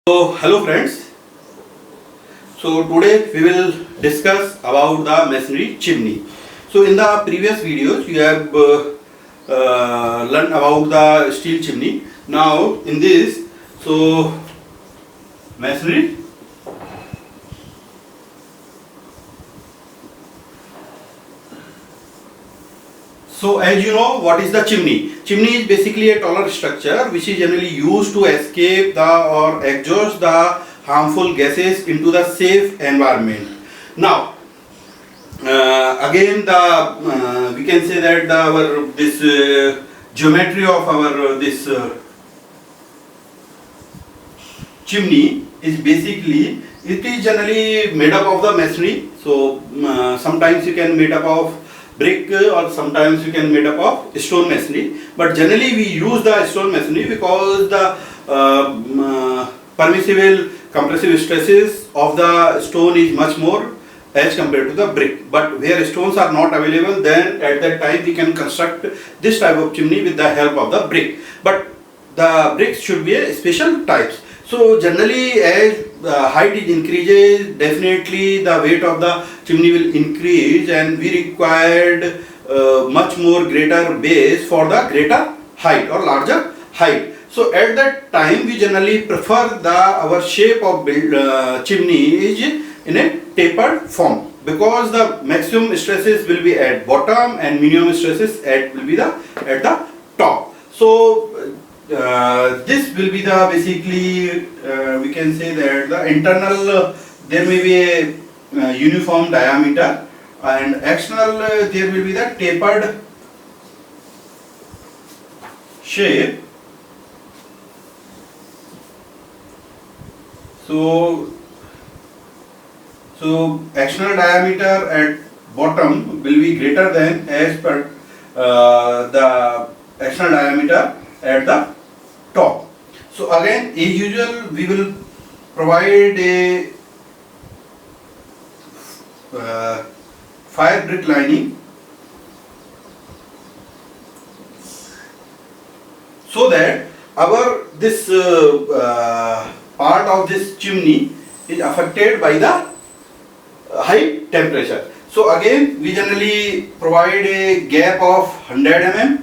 So hello friends. So today we will discuss about the masonry chimney. So in the previous videos you have learned about the steel chimney. Now in this, so masonry. So as you know, what is the chimney? Chimney is basically a taller structure which is generally used to escape the or exhaust the harmful gases into the safe environment. Now, again the we can say that our this geometry of our this chimney is basically, it is generally made up of the masonry. So sometimes you can made up of brick or sometimes you can made up of stone masonry, but generally we use the stone masonry because the permissible compressive stresses of the stone is much more as compared to the brick. But where stones are not available, then at that time we can construct this type of chimney with the help of the brick, but the bricks should be a special types. So generally as height is increases, definitely the weight of the chimney will increase and we required much more greater base for the greater height or larger height. So at that time we generally prefer the our shape of chimney is in a tapered form, because the maximum stresses will be at bottom and minimum stresses will be at the top. So this will be the basically we can say that the internal there may be a uniform diameter, and external there will be the tapered shape. So external diameter at bottom will be greater than as per the external diameter at the top. So again, as usual, we will provide a fire brick lining so that our this part of this chimney is affected by the high temperature. So again, we generally provide a gap of 100 mm.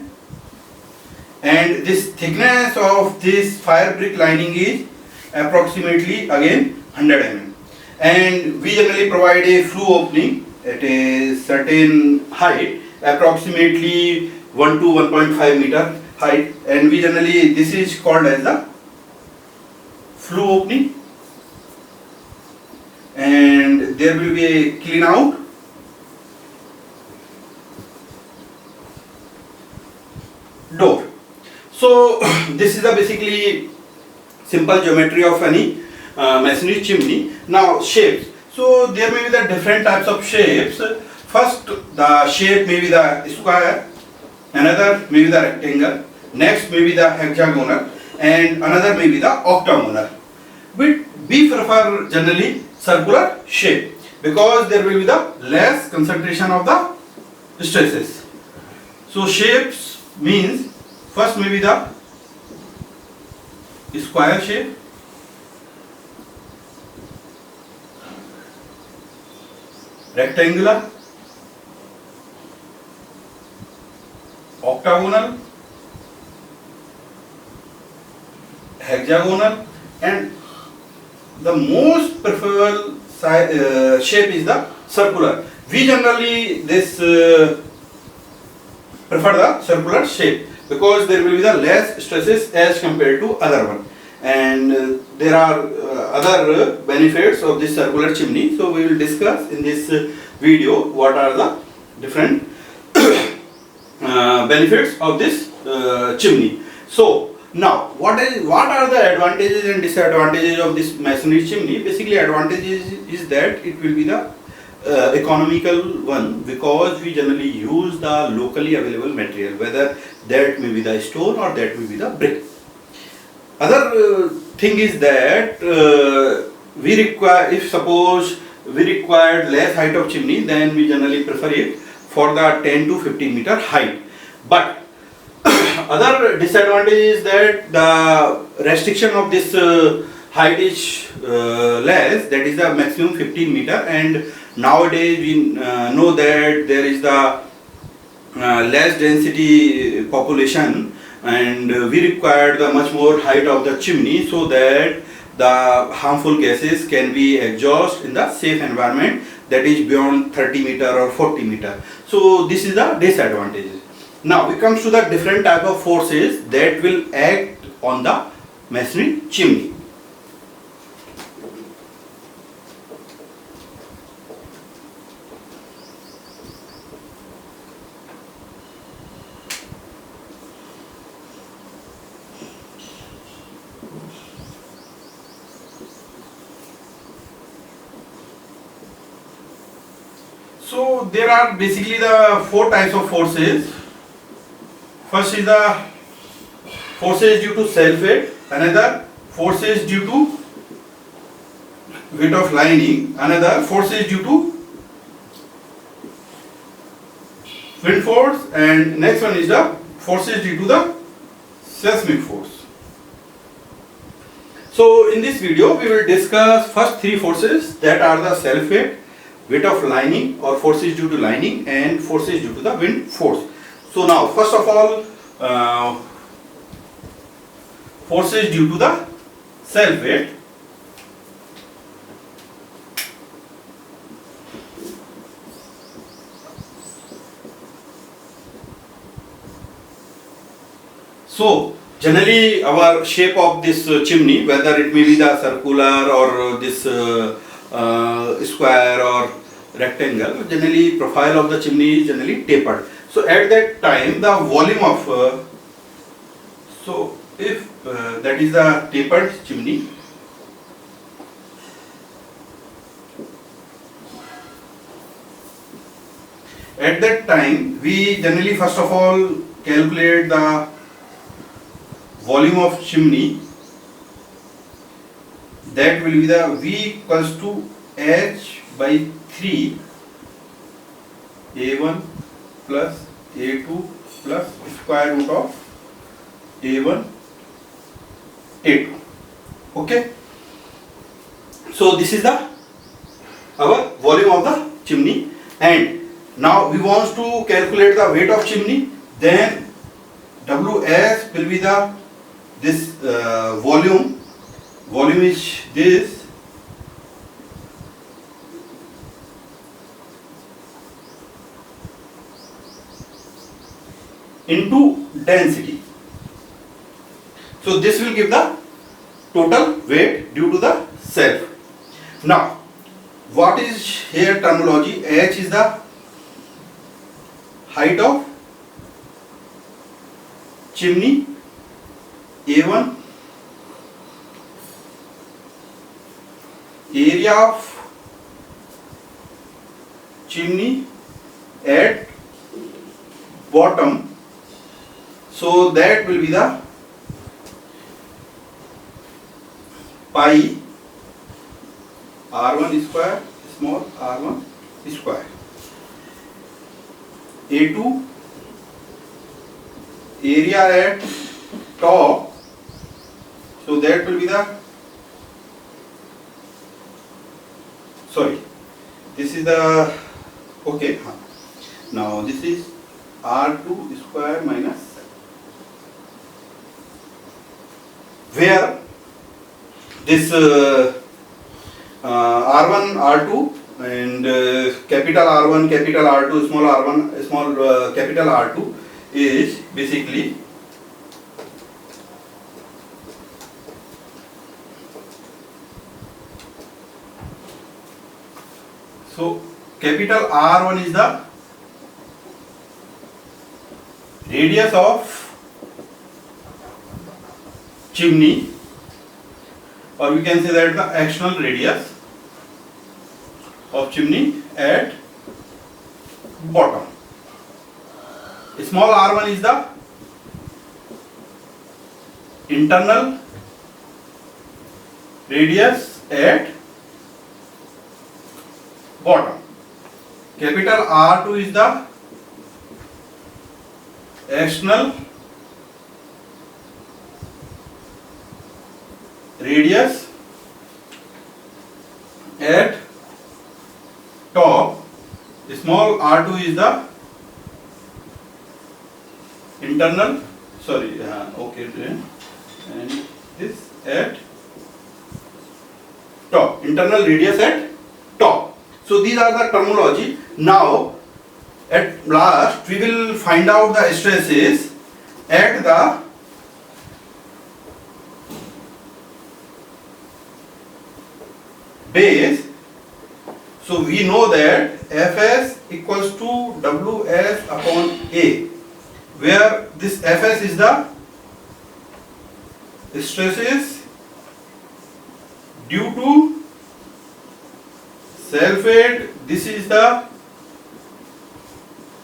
And this thickness of this fire brick lining is approximately again 100 mm. And we generally provide a flue opening at a certain height, approximately 1 to 1.5 meter height, and we generally, this is called as the flue opening. And there will be a clean out. Door. So this is the basically simple geometry of any masonry chimney. Now shapes. So there may be the different types of shapes. First the shape may be the square, another may be the rectangle, next may be the hexagonal, and another may be the octagonal. We prefer generally circular shape because there will be the less concentration of the stresses. So shapes means first may be the square shape, rectangular, octagonal, hexagonal, and the most preferable shape is the circular. We generally prefer the circular shape because there will be the less stresses as compared to other one, and there are other benefits of this circular chimney. So we will discuss in this video what are the different benefits of this chimney. So now what are the advantages and disadvantages of this masonry chimney? Basically advantages is that it will be the economical one because we generally use the locally available material, whether that may be the stone or that may be the brick. Other thing is that we require, if suppose we required less height of chimney, then we generally prefer it for the 10 to 15 meter height. But other disadvantage is that the restriction of this height is less, that is the maximum 15 meter, and nowadays we know that there is the less density population, and we require the much more height of the chimney so that the harmful gases can be exhausted in the safe environment, that is beyond 30 meter or 40 meter. So this is the disadvantages. Now we comes to the different type of forces that will act on the masonry chimney. So there are basically the four types of forces. First is the forces due to self-weight, another forces due to weight of lining, another forces due to wind force, and next one is the forces due to the seismic force. So in this video we will discuss first three forces, that are the self-weight, weight of lining or forces due to lining, and forces due to the wind force. So now first of all, forces due to the self-weight. So generally our shape of this chimney, whether it may be the circular or this square or rectangle, generally profile of the chimney is generally tapered. So at that time the volume of so if that is the tapered chimney, at that time we generally first of all calculate the volume of chimney, that will be the V equals to H by 3 A1 plus A2 plus square root of A1 A2. Okay. So this is the our volume of the chimney, and now we want to calculate the weight of chimney. Then Ws will be the this volume is this into density. So this will give the total weight due to the self. Now what is here terminology? H is the height of chimney, A1 area of chimney at bottom, so that will be the pi r1 square small r1 square. A2 area at top, so that will be the this is the okay. Now this is r2 square minus, where this r1 r2 and capital R1 capital R2 small r1 small capital R2 is basically so capital R1 is the radius of chimney, or we can say that the external radius of chimney at bottom. Small r1 is the internal radius at bottom. Capital R2 is the external radius at top, small r2 is the internal, sorry, okay, and this at top, internal radius at top. So these are the terminology. Now at last we will find out the stresses at the base. So we know that Fs equals to Ws upon A, where this Fs is the stresses due to self weight, this is the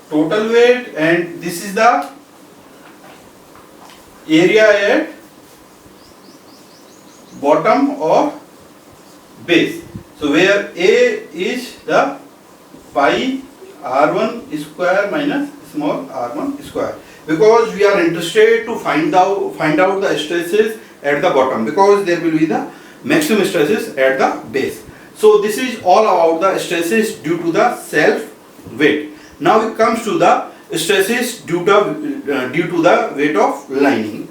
total weight, and this is the area at bottom or base. So where A is the pi r1 square minus small r1 square, because we are interested to find out the stresses at the bottom, because there will be the maximum stresses at the base. So this is all about the stresses due to the self weight. Now it comes to the stresses due to the weight of lining.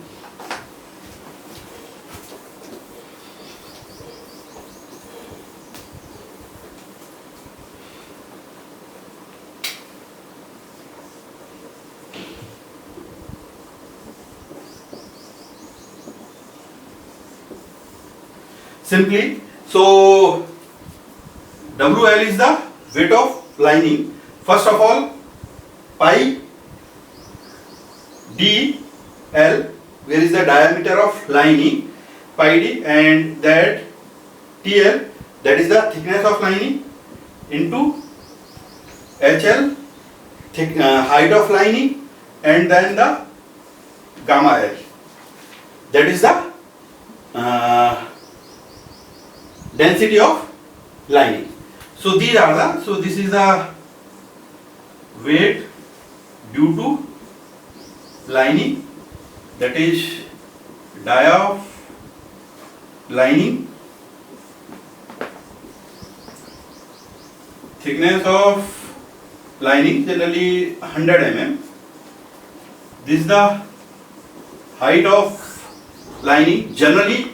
Simply, so WL is the weight of lining. First of all, pi dl, where is the diameter of lining, pi d, and that TL, that is the thickness of lining, into HL, height of lining, and then the gamma L, that is the density of lining. So these are the, so this is the weight due to lining, that is dia of lining, thickness of lining generally 100 mm, this is the height of lining generally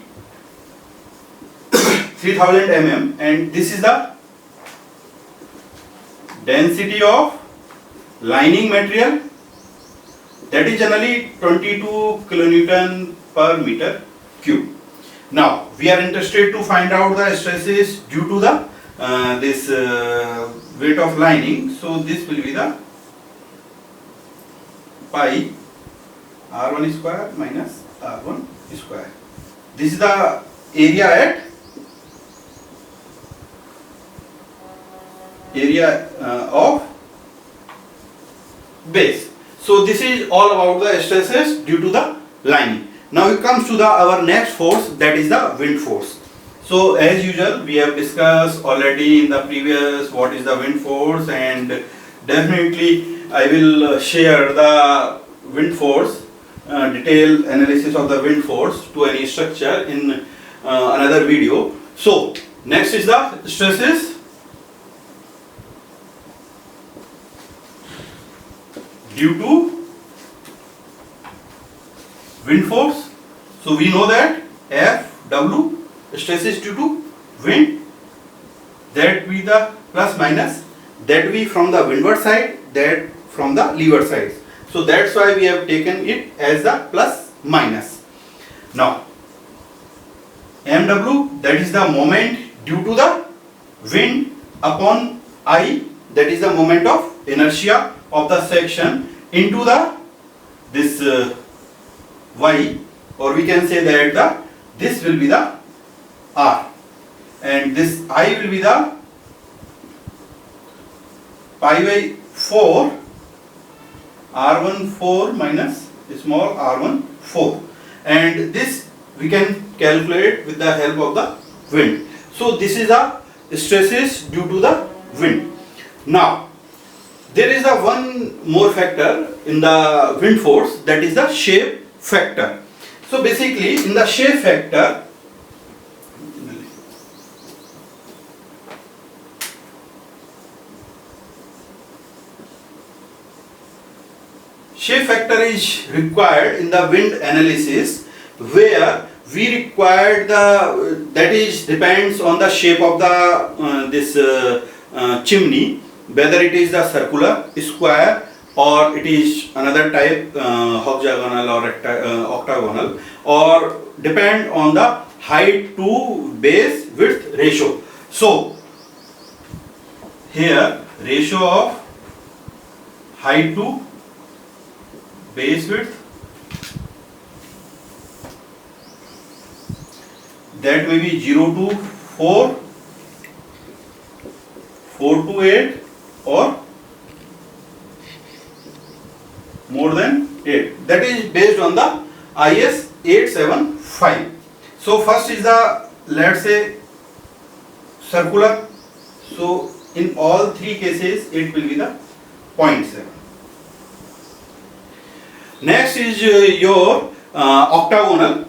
3000 mm, and this is the density of lining material, that is generally 22 kilonewton per meter cube. Now we are interested to find out the stresses due to the this weight of lining. So this will be the pi r1 square minus r1 square. This is the area of base. So this is all about the stresses due to the lining. Now it comes to the our next force, that is the wind force. So as usual we have discussed already in the previous what is the wind force, and definitely I will share the wind force detailed analysis of the wind force to any structure in another video. So next is the stresses due to wind force. So we know that Fw, stresses due to wind, that be the plus minus, that be from the windward side, that from the leeward side. So that's why we have taken it as the plus minus. Now Mw, that is the moment due to the wind upon I, that is the moment of inertia of the section, into the this y, or we can say that this will be the r, and this I will be the pi by 4 r1 4 minus small r1 4, and this we can calculate with the help of the wind. So this is the stresses due to the wind. Now there is a one more factor in the wind force, that is the shape factor. So basically in the shape factor, shape factor is required in the wind analysis, where we required the, that is depends on the shape of the this chimney, whether it is the circular, square, or it is another type, hexagonal or octagonal, or depend on the height to base width ratio. So here ratio of height to base width, that may be 0 to 4, 4 to 8, or more than 8. That is based on the IS 875. So first is the, let's say, circular. So in all three cases it will be the 0.7. Next is your octagonal.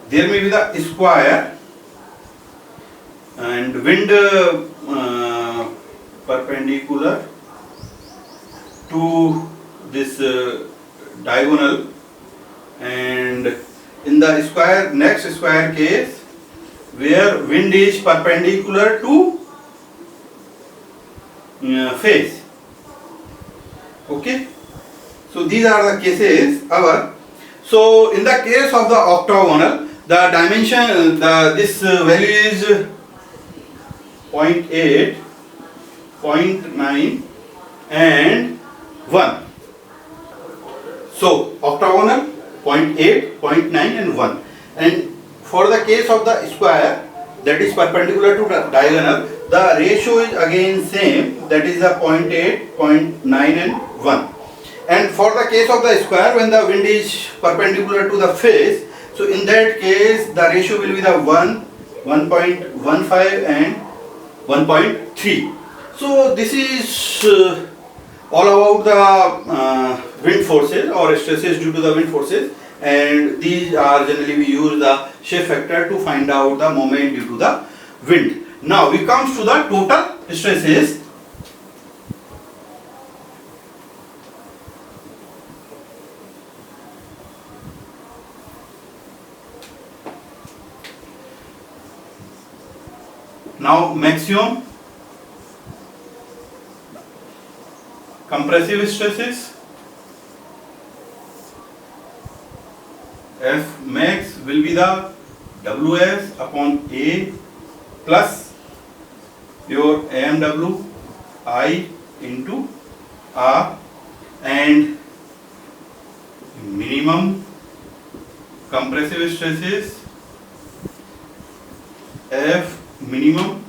There may be the square and wind perpendicular to this diagonal, and in the square, next square case, where wind is perpendicular to face. Okay, so these are the cases. So in the case of the octagonal, the dimension, this value is 0.8, 0.9 and 1. So octagonal 0.8, 0.9 and 1. And for the case of the square, that is perpendicular to the diagonal, the ratio is again same, that is the 0.8, 0.9 and 1. And for the case of the square, when the wind is perpendicular to the face, so in that case the ratio will be the 1, 1.15 and 1.3. So this is all about the wind forces or stresses due to the wind forces, and these are generally we use the shape factor to find out the moment due to the wind. Now we come to the total stresses. Now maximum compressive stresses, F max will be the Ws upon A plus your AMW I into R, and minimum compressive stresses F minimum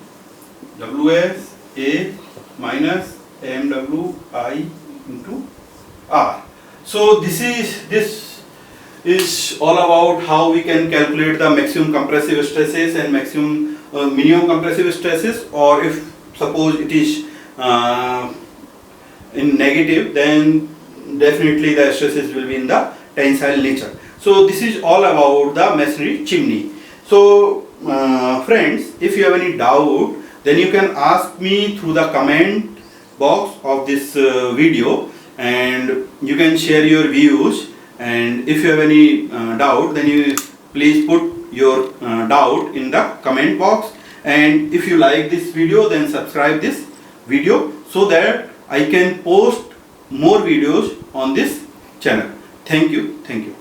Ws A minus AMW I into R. So this is all about how we can calculate the maximum compressive stresses and maximum minimum compressive stresses, or if suppose it is in negative, then definitely the stresses will be in the tensile nature. So this is all about the masonry chimney. So friends, if you have any doubt, then you can ask me through the comment box of this video, and you can share your views. And if you have any doubt, then you please put your doubt in the comment box. And if you like this video, then subscribe this video so that I can post more videos on this channel. Thank you.